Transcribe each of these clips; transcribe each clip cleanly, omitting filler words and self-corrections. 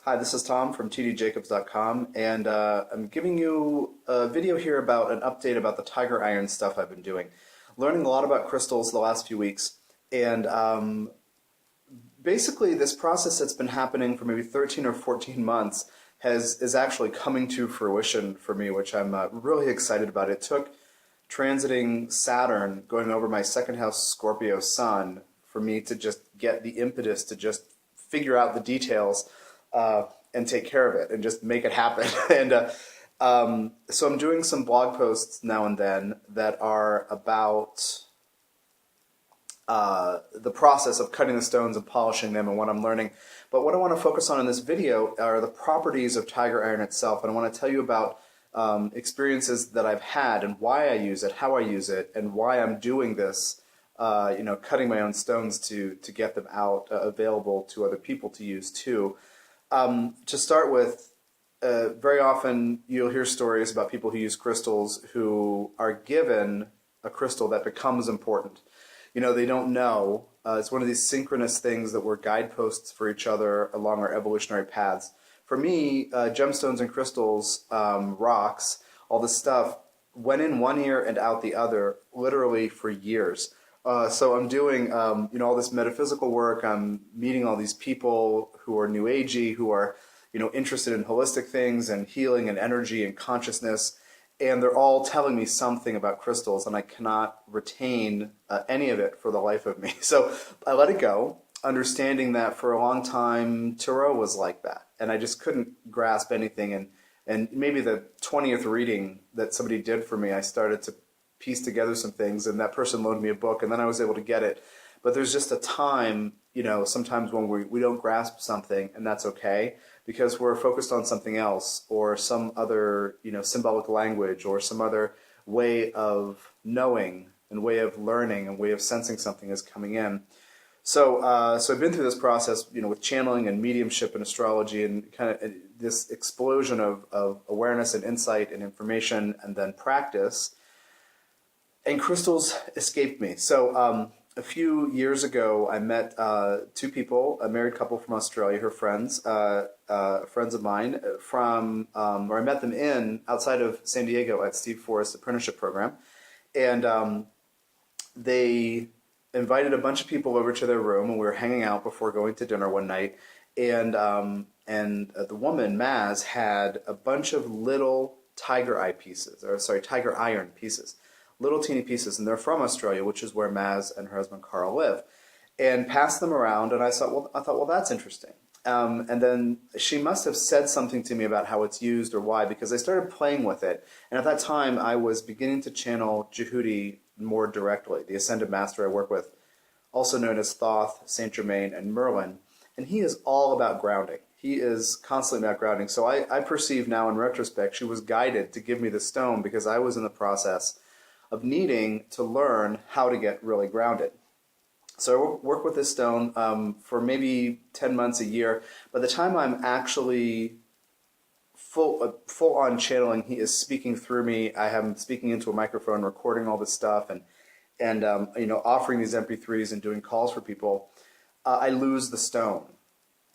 Hi, this is Tom from tdjacobs.com, and I'm giving you a video here about an update about the tigeriron stuff I've been doing. Learning a lot about crystals the last few weeks, and basically this process that's been happening for maybe 13 or 14 months is actually coming to fruition for me, which I'm really excited about. It took transiting Saturn going over my second house Scorpio sun for me to just get the impetus to just figure out the details and take care of it and just make it happen. And so I'm doing some blog posts now and then that are about the process of cutting the stones and polishing them and what I'm learning. But what I want to focus on in this video are the properties of tigeriron itself, and I want to tell you about experiences that I've had and why I use it, how I use it, and why I'm doing this, cutting my own stones to get them out available to other people to use too. To start with, very often you'll hear stories about people who use crystals who are given a crystal that becomes important. They don't know. It's one of these synchronous things that we're guideposts for each other along our evolutionary paths. For me, gemstones and crystals, rocks, all this stuff, went in one ear and out the other literally for years. So I'm doing, all this metaphysical work. I'm meeting all these people who are new agey, who are, interested in holistic things and healing and energy and consciousness. And they're all telling me something about crystals, and I cannot retain any of it for the life of me. So I let it go, understanding that for a long time, tarot was like that. And I just couldn't grasp anything. And maybe the 20th reading that somebody did for me, I started to piece together some things, and that person loaned me a book, and then I was able to get it. But there's just a time, sometimes when we don't grasp something, and that's okay, because we're focused on something else, or some other, symbolic language, or some other way of knowing, and way of learning, and way of sensing something is coming in. So I've been through this process, with channeling and mediumship and astrology, and kind of this explosion of awareness and insight and information, and then practice. And crystals escaped me. So a few years ago, I met two people, a married couple from Australia, her friends, friends of mine, from where I met them outside of San Diego at Steve Forrest's apprenticeship program. And they invited a bunch of people over to their room, and we were hanging out before going to dinner one night. And the woman, Maz, had a bunch of little tigeriron pieces. Little teeny pieces, and they're from Australia, which is where Maz and her husband Carl live, and passed them around. And I thought, well, that's interesting. And then she must have said something to me about how it's used or why, because I started playing with it. And at that time, I was beginning to channel Djehuty more directly, the Ascended Master I work with, also known as Thoth, Saint Germain, and Merlin. And he is all about grounding. He is constantly about grounding. So I perceive now in retrospect, she was guided to give me the stone because I was in the process of needing to learn how to get really grounded. So I work with this stone for maybe 10 months, a year. By the time I'm actually full-on channeling, he is speaking through me. I have him speaking into a microphone, recording all this stuff, and offering these MP3s and doing calls for people. I lose the stone,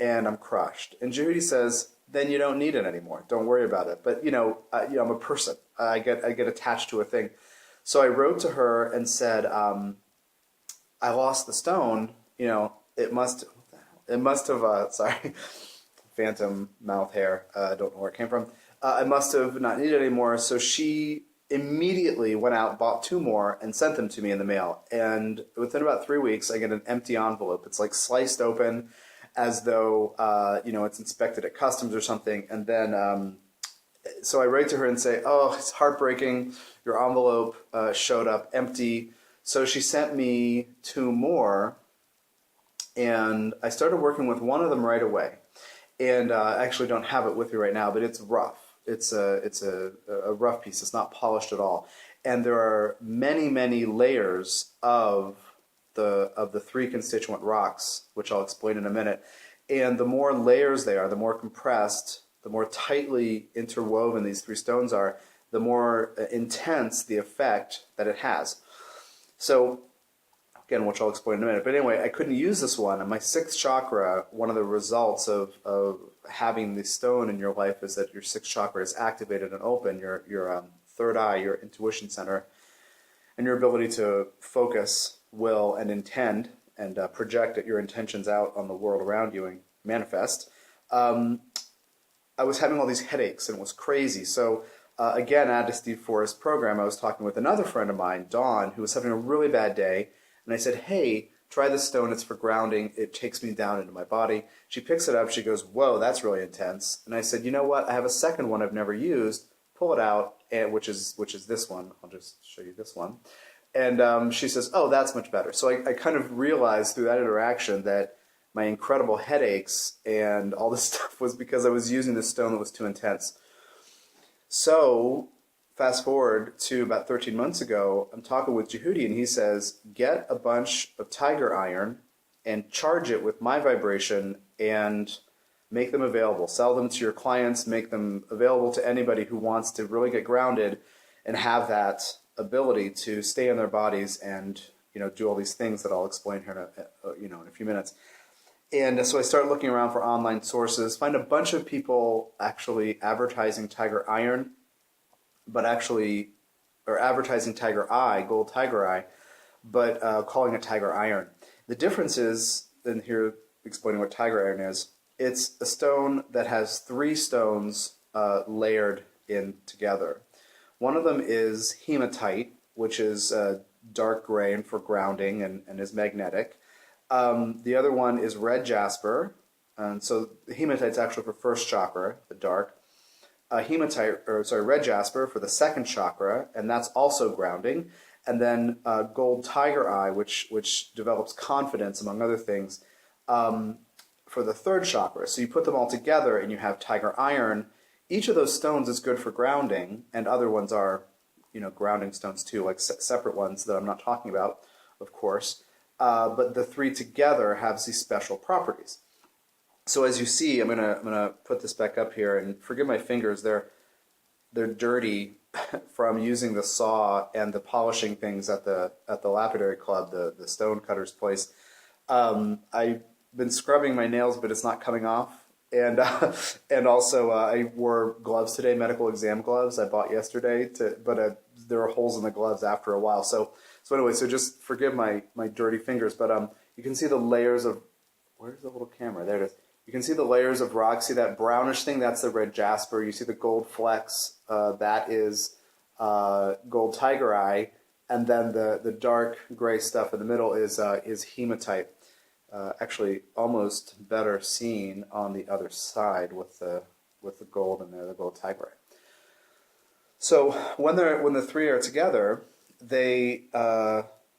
and I'm crushed. And Djehuty says, then you don't need it anymore. Don't worry about it. But I'm a person. I get attached to a thing. So I wrote to her and said, I lost the stone, it must have, sorry, phantom mouth hair, I don't know where it came from. I must have not needed it anymore. So she immediately went out, bought two more, and sent them to me in the mail. And within about 3 weeks, I get an empty envelope. It's like sliced open as though, it's inspected at customs or something. And then, so I write to her and say, oh, it's heartbreaking. Your envelope showed up empty. So she sent me two more, and I started working with one of them right away. And I actually don't have it with me right now, but it's rough. It's a rough piece. It's not polished at all. And there are many, many layers of the three constituent rocks, which I'll explain in a minute. And the more layers they are, the more compressed, the more tightly interwoven these three stones are, the more intense the effect that it has. So, again, which I'll explain in a minute. But anyway, I couldn't use this one. And my sixth chakra, one of the results of having the stone in your life is that your sixth chakra is activated and open, your third eye, your intuition center, and your ability to focus, will, and intend, and project your intentions out on the world around you and manifest. I was having all these headaches, and it was crazy. So again, at a Steve Forrest program, I was talking with another friend of mine, Dawn, who was having a really bad day, and I said, hey, try this stone, it's for grounding, it takes me down into my body. She picks it up, she goes, whoa, that's really intense. And I said, you know what, I have a second one I've never used, pull it out, and which is this one. I'll just show you this one. And she says, oh, that's much better. So I kind of realized through that interaction that my incredible headaches and all this stuff was because I was using this stone that was too intense. So fast forward to about 13 months ago, I'm talking with Djehuty, and he says, get a bunch of tiger iron and charge it with my vibration and make them available. Sell them to your clients, make them available to anybody who wants to really get grounded and have that ability to stay in their bodies and, do all these things that I'll explain here in a few minutes. And so I started looking around for online sources, find a bunch of people actually advertising tiger iron, but actually, or advertising tiger eye, gold tiger eye, but calling it tiger iron. The difference is, and here explaining what tiger iron is, it's a stone that has 3 stones layered in together. One of them is hematite, which is dark gray and for grounding and is magnetic. The other one is red jasper, and so the hematite's actually for first chakra, the dark. Red jasper for the second chakra, and that's also grounding. And then gold tiger eye, which develops confidence, among other things, for the third chakra. So you put them all together and you have tiger iron. Each of those stones is good for grounding, and other ones are, grounding stones too, like separate ones that I'm not talking about, of course. But the 3 together have these special properties. So as you see, I'm gonna put this back up here, and forgive my fingers, they're dirty from using the saw and the polishing things at the lapidary club, the stone cutter's place. I've been scrubbing my nails, but it's not coming off. And also I wore gloves today, medical exam gloves I bought yesterday, but there were holes in the gloves after a while. So anyway, so just forgive my dirty fingers, but you can see the layers of, where's the little camera? There it is. You can see the layers of rock. See that brownish thing? That's the red jasper. You see the gold flecks. That is gold tiger eye. And then the dark gray stuff in the middle is hematite. Actually, almost better seen on the other side with the gold in there, the gold tiger eye. So when the 3 are together, they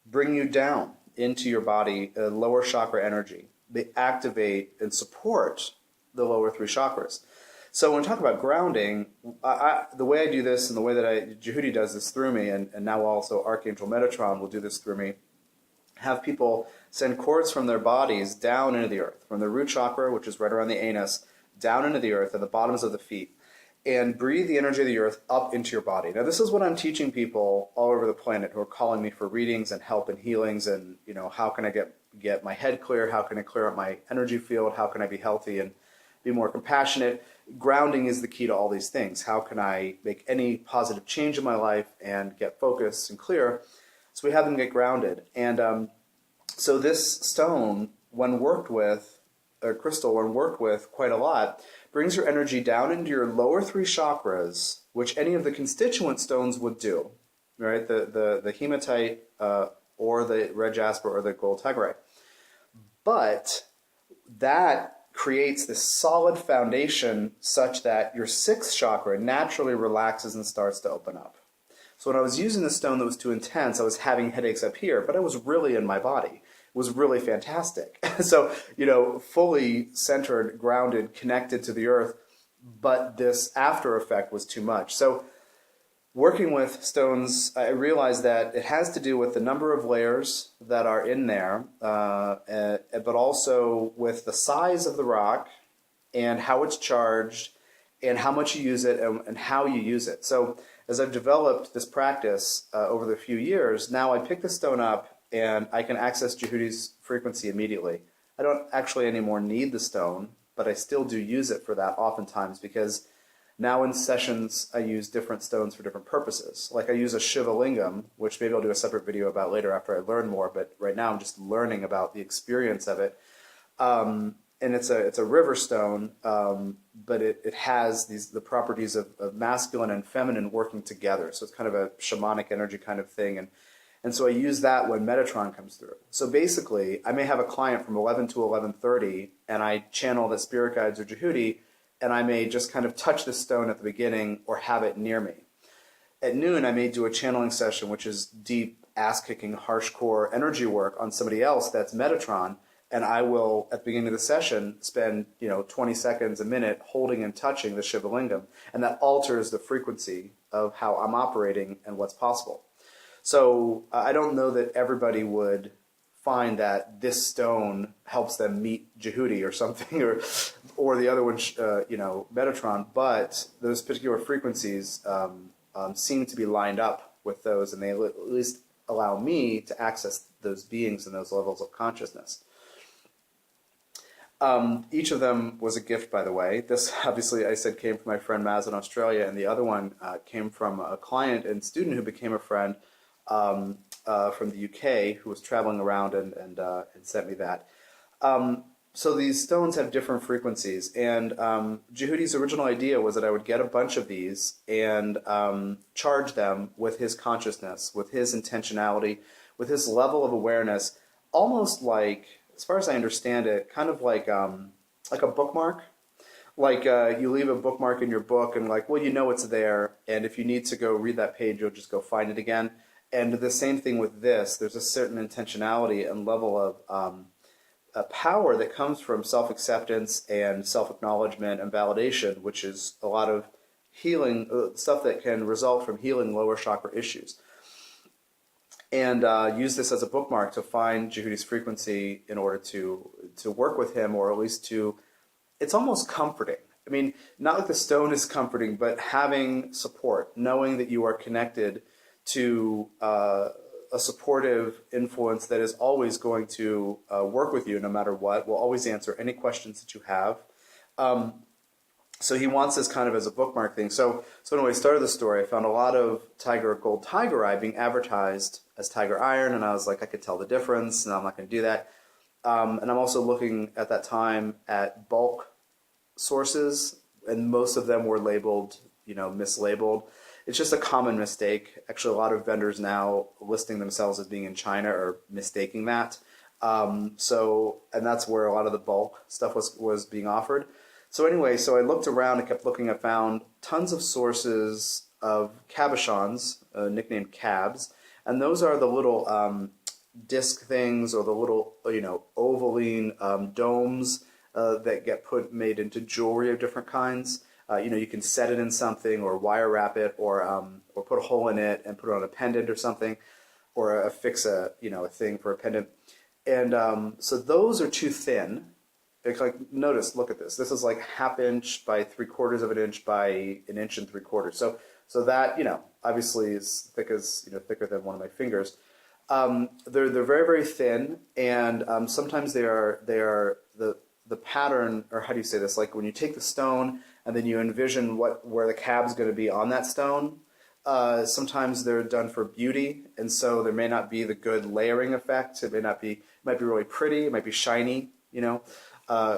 bring you down into your body, lower chakra energy. They activate and support the lower 3 chakras. So when we talk about grounding, the way I do this and the way that Djehuty does this through me, and now also Archangel Metatron will do this through me, have people send cords from their bodies down into the earth, from the root chakra, which is right around the anus, down into the earth at the bottoms of the feet, and breathe the energy of the earth up into your body. Now, this is what I'm teaching people all over the planet who are calling me for readings and help and healings, and how can I get my head clear? How can I clear up my energy field? How can I be healthy and be more compassionate? Grounding is the key to all these things. How can I make any positive change in my life and get focused and clear? So we have them get grounded. And so this stone, when worked with, or crystal, when worked with quite a lot, brings your energy down into your lower 3 chakras, which any of the constituent stones would do, right? The hematite or the red jasper or the gold tigerite. But that creates this solid foundation such that your 6th chakra naturally relaxes and starts to open up. So when I was using the stone that was too intense, I was having headaches up here, but I was really in my body. It was really fantastic. So, fully centered, grounded, connected to the earth, but this after effect was too much. So working with stones, I realized that it has to do with the number of layers that are in there, but also with the size of the rock and how it's charged and how much you use it and how you use it. So as I've developed this practice over the few years, now I pick the stone up and I can access Djehuty's frequency immediately. I don't actually anymore need the stone. but I still do use it for that oftentimes, because now in sessions I use different stones for different purposes. Like I use a Shiva lingam, which maybe I'll do a separate video about later after I learn more, but right now I'm just learning about the experience of it. And it's a river stone, but it has the properties of masculine and feminine working together. So it's kind of a shamanic energy kind of thing. And so I use that when Metatron comes through. So basically, I may have a client from 11 to 11:30, and I channel the spirit guides or Djehuty, and I may just kind of touch the stone at the beginning or have it near me. At noon, I may do a channeling session, which is deep, ass-kicking, harsh core energy work on somebody else that's Metatron, and I will, at the beginning of the session, spend 20 seconds, a minute, holding and touching the Shiva lingam, and that alters the frequency of how I'm operating and what's possible. So I don't know that everybody would find that this stone helps them meet Djehuty or something, or the other one, Metatron, but those particular frequencies seem to be lined up with those, and they at least allow me to access those beings and those levels of consciousness. Each of them was a gift, by the way. This, obviously, I said came from my friend Maz in Australia, and the other one came from a client and student who became a friend from the UK, who was traveling around and sent me that. So these stones have different frequencies, and Djehuty's original idea was that I would get a bunch of these and charge them with his consciousness, with his intentionality, with his level of awareness, almost like, as far as I understand it, kind of like a bookmark. Like you leave a bookmark in your book and well, it's there, and if you need to go read that page, you'll just go find it again. And the same thing with this. There's a certain intentionality and level of power that comes from self-acceptance and self-acknowledgement and validation, which is a lot of healing, stuff that can result from healing lower chakra issues. And use this as a bookmark to find Djehuty's frequency in order to work with him, or at least it's almost comforting. I mean, not like the stone is comforting, but having support, knowing that you are connected to a supportive influence that is always going to work with you no matter what, will always answer any questions that you have. So he wants this kind of as a bookmark thing. So anyway, I started the story. I found a lot of gold tiger eye being advertised as tiger iron, and I was like, I could tell the difference, and I'm not going to do that. And I'm also looking at that time at bulk sources, and most of them were labeled, mislabeled. It's just a common mistake. Actually, a lot of vendors now listing themselves as being in China are mistaking that. And that's where a lot of the bulk stuff was being offered. So anyway, so I looked around and kept looking. I found tons of sources of cabochons, nicknamed cabs, and those are the little disc things, or the little ovaline domes that get made into jewelry of different kinds. You can set it in something, or wire wrap it, or put a hole in it and put it on a pendant or something, or affix a thing for a pendant. And so those are too thin. Notice, look at this. This is like 1/2 inch by 3/4 of an inch by 1 inch and 3/4. So that obviously is thicker than one of my fingers. They're very, very thin, and sometimes they are the pattern, or how do you say this? Like when you take the stone and then you envision where the cab's going to be on that stone. Sometimes they're done for beauty, and so there may not be the good layering effect. It might be really pretty. It might be shiny,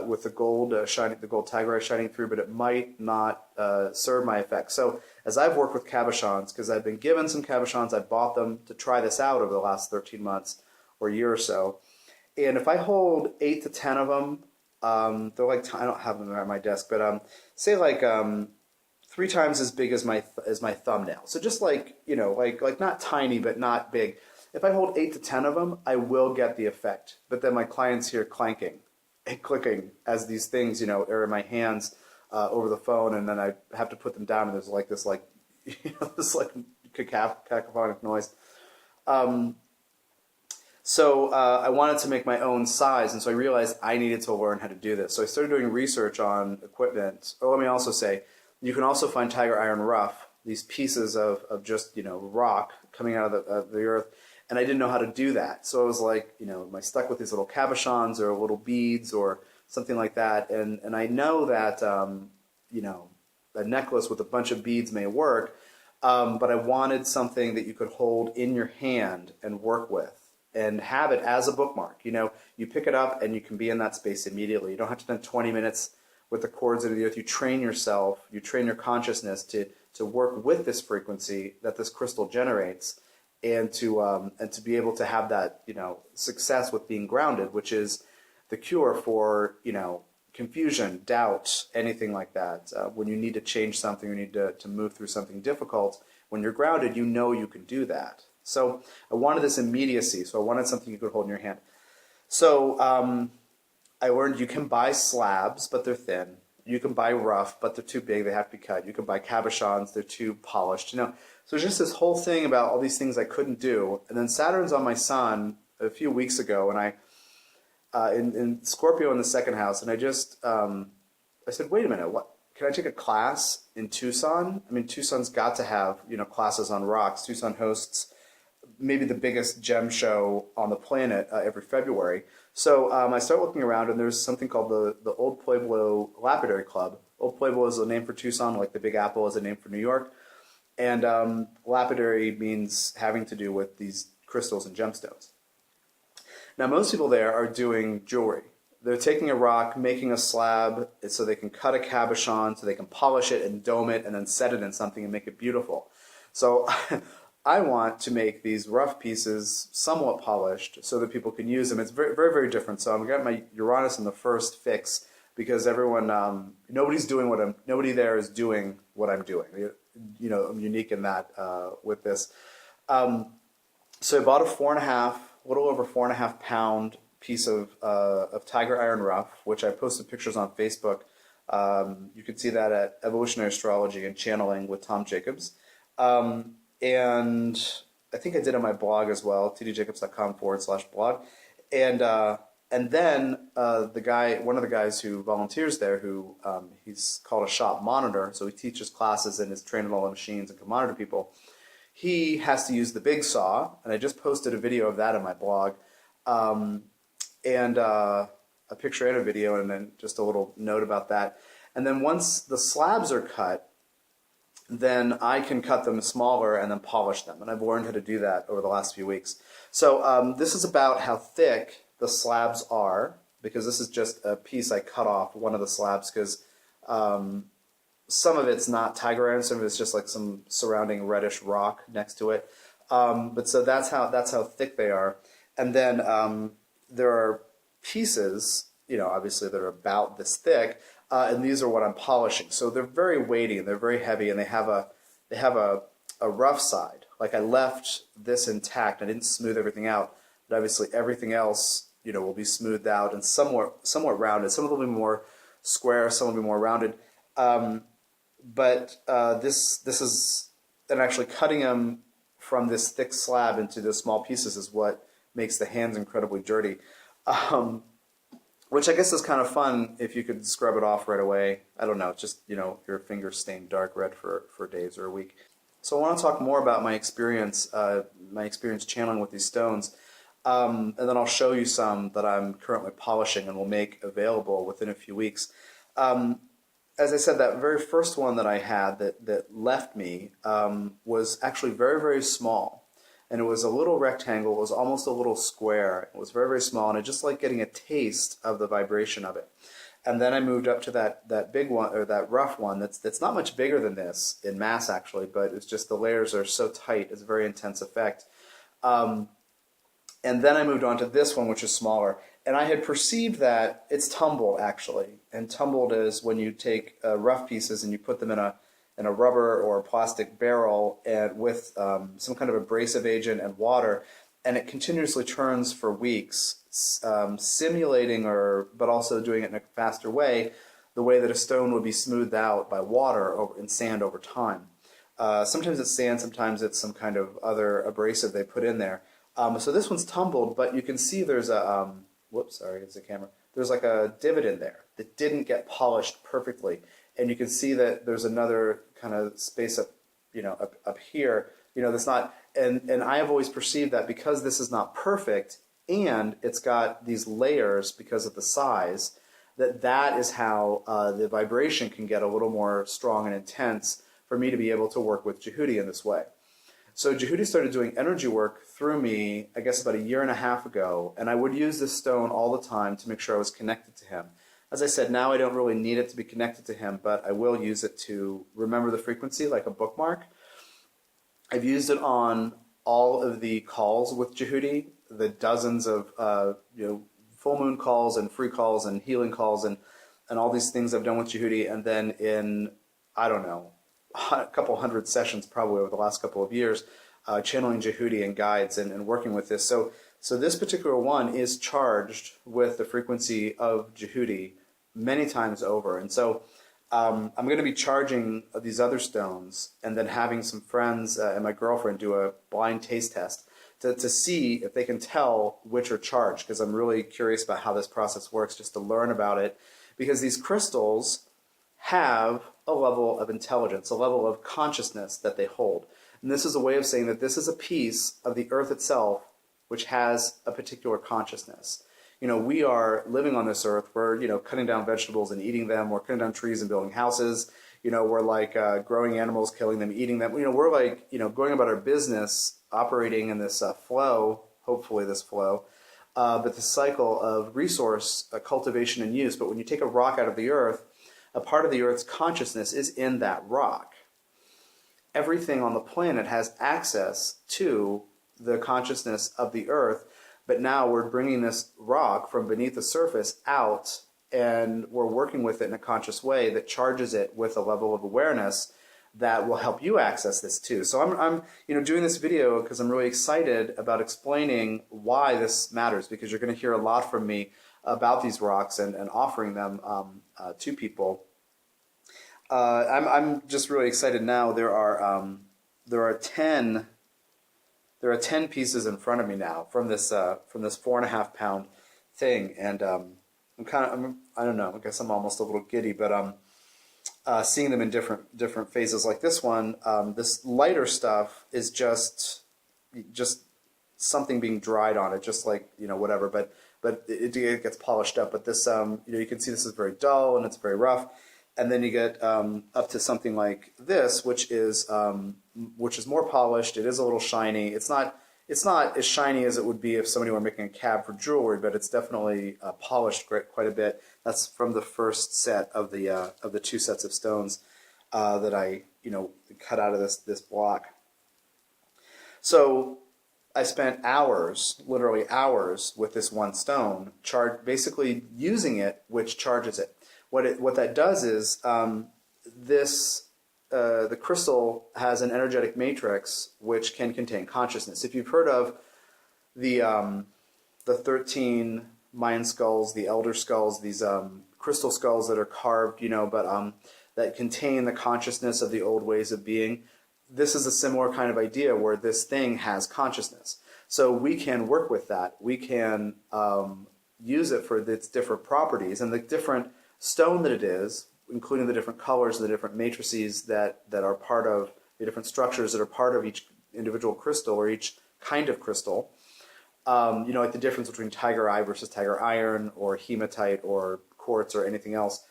with the gold the gold tiger eye shining through, but it might not serve my effect. So as I've worked with cabochons, because I've been given some cabochons, I bought them to try this out over the last 13 months or a year or so. And if I hold 8 to 10 of them, they're like, I don't have them at my desk, but say 3 times as big as my thumbnail. So just like not tiny, but not big. If I hold 8 to 10 of them, I will get the effect. But then my clients hear clanking and clicking as these things, are in my hands over the phone, and then I have to put them down, and there's this cacophonic noise. So I wanted to make my own size, and so I realized I needed to learn how to do this. So I started doing research on equipment. Oh, let me also say, you can also find tiger iron rough, these pieces of just rock coming out of the earth, and I didn't know how to do that. So I was like, am I stuck with these little cabochons or little beads or something like that. And I know that, you know, a necklace with a bunch of beads may work, but I wanted something that you could hold in your hand and work with and have it as a bookmark. You know, you pick it up and you can be in that space immediately. You don't have to spend 20 minutes with the cords into the earth. You train yourself, you train your consciousness to work with this frequency that this crystal generates, and to be able to have that, you know, success with being grounded, which is the cure for, you know, confusion, doubt, anything like that. When you need to change something, you need to move through something difficult, when you're grounded, you know you can do that. So I wanted this immediacy, so I wanted something you could hold in your hand. So I learned you can buy slabs, but they're thin. You can buy rough, but they're too big, they have to be cut. You can buy cabochons, they're too polished. You know, so there's just this whole thing about all these things I couldn't do. And then Saturn's on my sun a few weeks ago, and in Scorpio in the second house, and I said, wait a minute, what? Can I take a class in Tucson? I mean, Tucson's got to have, you know, classes on rocks. Tucson hosts maybe the biggest gem show on the planet every February. So I start looking around, and there's something called the Old Pueblo Lapidary Club. Old Pueblo is a name for Tucson, like the Big Apple is a name for New York. And lapidary means having to do with these crystals and gemstones. Now, most people there are doing jewelry. They're taking a rock, making a slab so they can cut a cabochon, so they can polish it and dome it and then set it in something and make it beautiful. So I want to make these rough pieces somewhat polished so that people can use them. It's very, very, very different. So I'm got my Uranus in the first fix because everyone, nobody there is doing what I'm doing. You know, I'm unique in that with this. So I bought a little over 4.5 pound piece of tiger iron rough, which I posted pictures on Facebook. You can see that at Evolutionary Astrology and Channeling with Tom Jacobs. And I think I did on my blog as well, tdjacobs.com/blog. And then one of the guys who volunteers there, who he's called a shop monitor, so he teaches classes and is trained on all the machines and can monitor people. He has to use the big saw, and I just posted a video of that on my blog, and a picture and a video, and then just a little note about that. And then once the slabs are cut, then I can cut them smaller and then polish them. And I've learned how to do that over the last few weeks. So this is about how thick the slabs are, because this is just a piece I cut off, one of the slabs, because some of it's not tiger iron, some of it's just like some surrounding reddish rock next to it. But so that's how thick they are. And then there are pieces, you know, obviously that are about this thick, and these are what I'm polishing. So they're very weighty and they're very heavy, and they have a rough side. Like I left this intact, I didn't smooth everything out, but obviously everything else, you know, will be smoothed out and somewhat rounded. Some of them will be more square, some will be more rounded. But this is, and actually cutting them from this thick slab into the small pieces is what makes the hands incredibly dirty. Which I guess is kind of fun if you could scrub it off right away. I don't know, it's just, you know, your fingers stained dark red for days or a week. So I want to talk more about my experience channeling with these stones. And then I'll show you some that I'm currently polishing and will make available within a few weeks. As I said, that very first one that I had that left me was actually very, very small. And it was a little rectangle, it was almost a little square. It was very, very small, and I just like getting a taste of the vibration of it. And then I moved up to that big one, or that rough one, that's not much bigger than this in mass actually, but it's just the layers are so tight, it's a very intense effect. And then I moved on to this one, which is smaller. And I had perceived that it's tumbled, actually. And tumbled is when you take rough pieces and you put them in a rubber or a plastic barrel and with some kind of abrasive agent and water, and it continuously turns for weeks, simulating but also doing it in a faster way, the way that a stone would be smoothed out by water and sand over time. Sometimes it's sand, sometimes it's some kind of other abrasive they put in there. So this one's tumbled, but you can see there's a, whoops, sorry, it's a camera. There's like a divot in there that didn't get polished perfectly. And you can see that there's another kind of space up, you know, up here, you know, that's not, and I have always perceived that because this is not perfect and it's got these layers because of the size, that is how the vibration can get a little more strong and intense for me to be able to work with Djehuty in this way. So Djehuty started doing energy work through me, I guess about 1.5 years ago, and I would use this stone all the time to make sure I was connected to him. As I said, now I don't really need it to be connected to him, but I will use it to remember the frequency like a bookmark. I've used it on all of the calls with Djehuty, the dozens of full moon calls and free calls and healing calls and all these things I've done with Djehuty, and then in, I don't know, a couple hundred sessions probably over the last couple of years, channeling Djehuty and guides and working with this. So this particular one is charged with the frequency of Djehuty many times over. And so I'm going to be charging these other stones and then having some friends and my girlfriend do a blind taste test to see if they can tell which are charged, because I'm really curious about how this process works, just to learn about it, because these crystals have a level of intelligence, a level of consciousness that they hold. And this is a way of saying that this is a piece of the earth itself which has a particular consciousness. We are living on this earth. We're, cutting down vegetables and eating them. We're cutting down trees and building houses. We're like growing animals, killing them, eating them. We're like, going about our business, operating in this flow, hopefully this flow, but the cycle of resource cultivation and use. But when you take a rock out of the earth, a part of the earth's consciousness is in that rock. Everything on the planet has access to the consciousness of the earth, but now we're bringing this rock from beneath the surface out, and we're working with it in a conscious way that charges it with a level of awareness that will help you access this too. So I'm doing this video because I'm really excited about explaining why this matters, because you're going to hear a lot from me about these rocks and offering them to people. I'm just really excited now. There are 10 pieces in front of me now from this 4.5 pound thing, and I don't know, I guess I'm almost a little giddy, but seeing them in different phases like this one. This lighter stuff is just something being dried on it, just like whatever, but it gets polished up. But this you can see this is very dull and it's very rough. And then you get up to something like this, which is more polished. It is a little shiny. It's not as shiny as it would be if somebody were making a cab for jewelry, but it's definitely polished quite a bit. That's from the first set of the 2 sets of stones that I cut out of this block. So I spent hours, literally hours, with this one stone, basically using it, which charges it. What that does is the crystal has an energetic matrix which can contain consciousness. If you've heard of the 13 Mayan skulls, the elder skulls, these crystal skulls that are carved, but that contain the consciousness of the old ways of being, this is a similar kind of idea where this thing has consciousness. So we can work with that. We can use it for its different properties, and the different stone that it is, including the different colors and the different matrices that are part of the different structures that are part of each individual crystal or each kind of crystal. Like the difference between tiger eye versus tiger iron or hematite or quartz or anything else.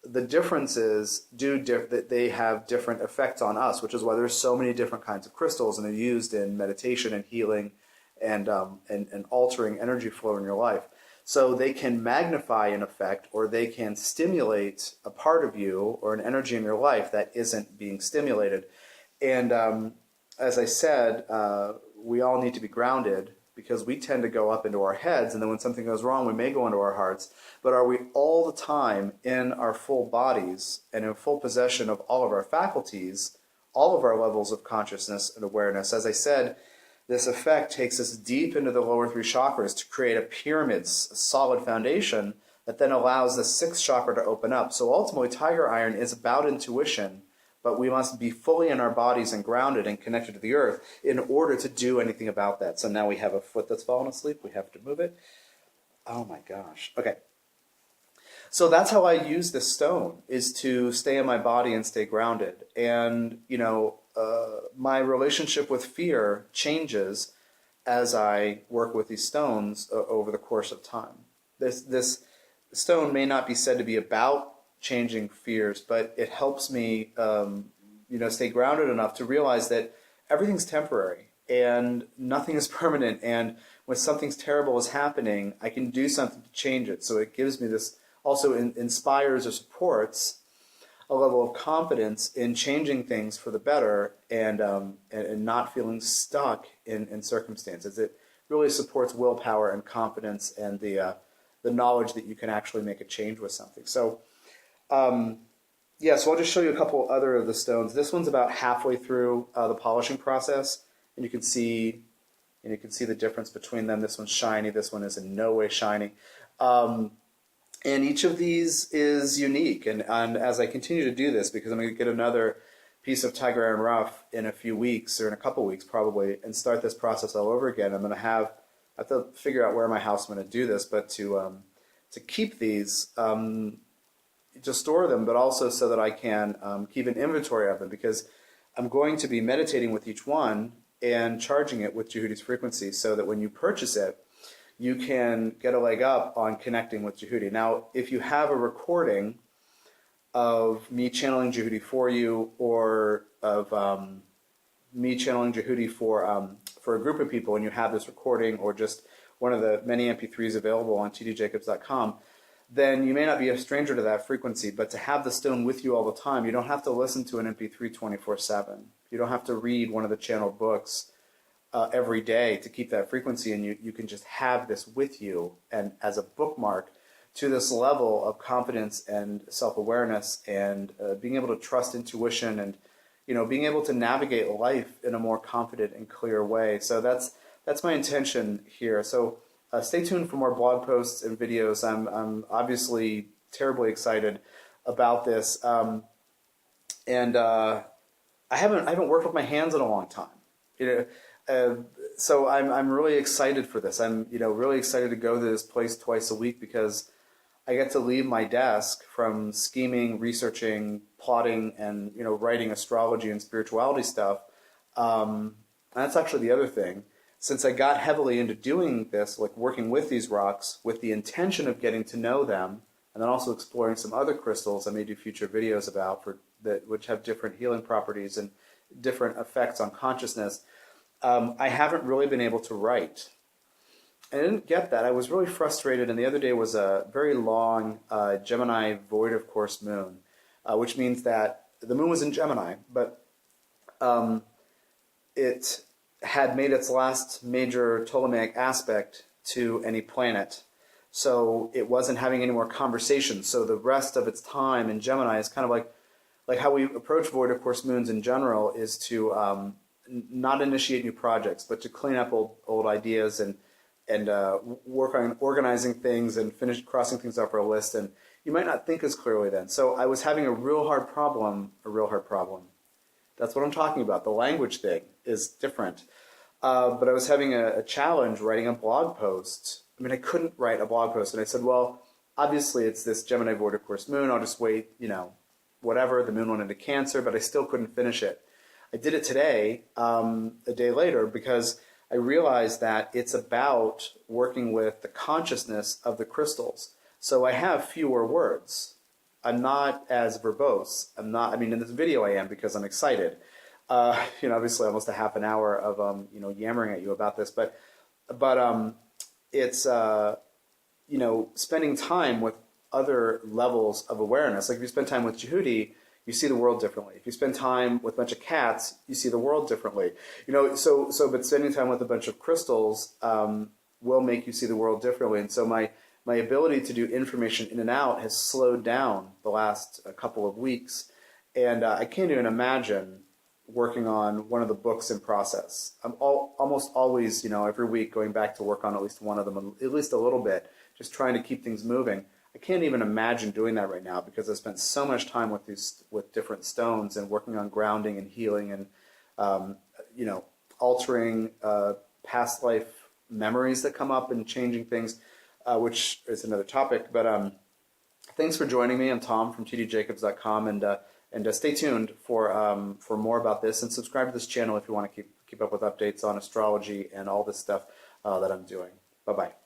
The differences that they have different effects on us, which is why there's so many different kinds of crystals, and they're used in meditation and healing and altering energy flow in your life. So they can magnify an effect, or they can stimulate a part of you or an energy in your life that isn't being stimulated. And as I said, we all need to be grounded, because we tend to go up into our heads, and then when something goes wrong, we may go into our hearts. But are we all the time in our full bodies and in full possession of all of our faculties, all of our levels of consciousness and awareness? As I said, this effect takes us deep into the lower 3 chakras to create a pyramid, a solid foundation that then allows the 6th chakra to open up. So ultimately, tiger iron is about intuition, but we must be fully in our bodies and grounded and connected to the earth in order to do anything about that. So now we have a foot that's fallen asleep. We have to move it. Oh my gosh. Okay. So that's how I use this stone, is to stay in my body and stay grounded. And, my relationship with fear changes as I work with these stones over the course of time. This stone may not be said to be about changing fears, but it helps me, stay grounded enough to realize that everything's temporary and nothing is permanent. And when something's terrible is happening, I can do something to change it. So it gives me this, also inspires or supports a level of confidence in changing things for the better, and not feeling stuck in circumstances. It really supports willpower and confidence and the knowledge that you can actually make a change with something. So, so I'll just show you a couple other of the stones. This one's about halfway through the polishing process, and you can see the difference between them. This one's shiny. This one is in no way shiny. And each of these is unique. And as I continue to do this, because I'm going to get another piece of tigeriron rough in a few weeks, or in a couple weeks probably, and start this process all over again, I'm going to have to figure out where in my house I'm going to do this, but to keep these, to store them, but also so that I can keep an inventory of them, because I'm going to be meditating with each one and charging it with Djehuty's frequency, so that when you purchase it, you can get a leg up on connecting with Djehuty. Now, if you have a recording of me channeling Djehuty for you, or of me channeling Djehuty for a group of people, and you have this recording, or just one of the many MP3s available on tdjacobs.com, then you may not be a stranger to that frequency. But to have the stone with you all the time, you don't have to listen to an MP3 24/7. You don't have to read one of the channeled books every day to keep that frequency, and you can just have this with you and as a bookmark to this level of confidence and self-awareness, and being able to trust intuition, and being able to navigate life in a more confident and clear way. So that's my intention here. So stay tuned for more blog posts and videos. I'm obviously terribly excited about this, and I haven't worked with my hands in a long time. So I'm really excited for this. I'm really excited to go to this place twice a week, because I get to leave my desk from scheming, researching, plotting, and writing astrology and spirituality stuff. And that's actually the other thing. Since I got heavily into doing this, like working with these rocks with the intention of getting to know them, and then also exploring some other crystals I may do future videos about which have different healing properties and different effects on consciousness, I haven't really been able to write. I didn't get that. I was really frustrated, and the other day was a very long Gemini void of course moon, which means that the moon was in Gemini, but it had made its last major Ptolemaic aspect to any planet, so it wasn't having any more conversations. So the rest of its time in Gemini is kind of like how we approach void of course moons in general, is to not initiate new projects, but to clean up old ideas and work on organizing things and finish crossing things off our list. And you might not think as clearly then. So I was having a real hard problem. That's what I'm talking about. The language thing is different. But I was having a challenge writing a blog post. I mean, I couldn't write a blog post. And I said, well, obviously it's this Gemini void of course moon. I'll just wait, whatever. The moon went into Cancer, but I still couldn't finish it. I did it today, a day later, because I realized that it's about working with the consciousness of the crystals. So I have fewer words. I'm not as verbose. In this video I am, because I'm excited. Obviously almost a half an hour of, yammering at you about this, but it's, spending time with other levels of awareness. Like if you spend time with Djehuty, you see the world differently. If you spend time with a bunch of cats, you see the world differently. But spending time with a bunch of crystals will make you see the world differently. And so my ability to do information in and out has slowed down the last couple of weeks. And I can't even imagine working on one of the books in process. I'm almost always, every week going back to work on at least one of them, at least a little bit, just trying to keep things moving. I can't even imagine doing that right now, because I spent so much time with different stones and working on grounding and healing and altering past life memories that come up and changing things, which is another topic. But thanks for joining me. I'm Tom from tdjacobs.com, and stay tuned for more about this, and subscribe to this channel if you want to keep up with updates on astrology and all this stuff that I'm doing. Bye bye.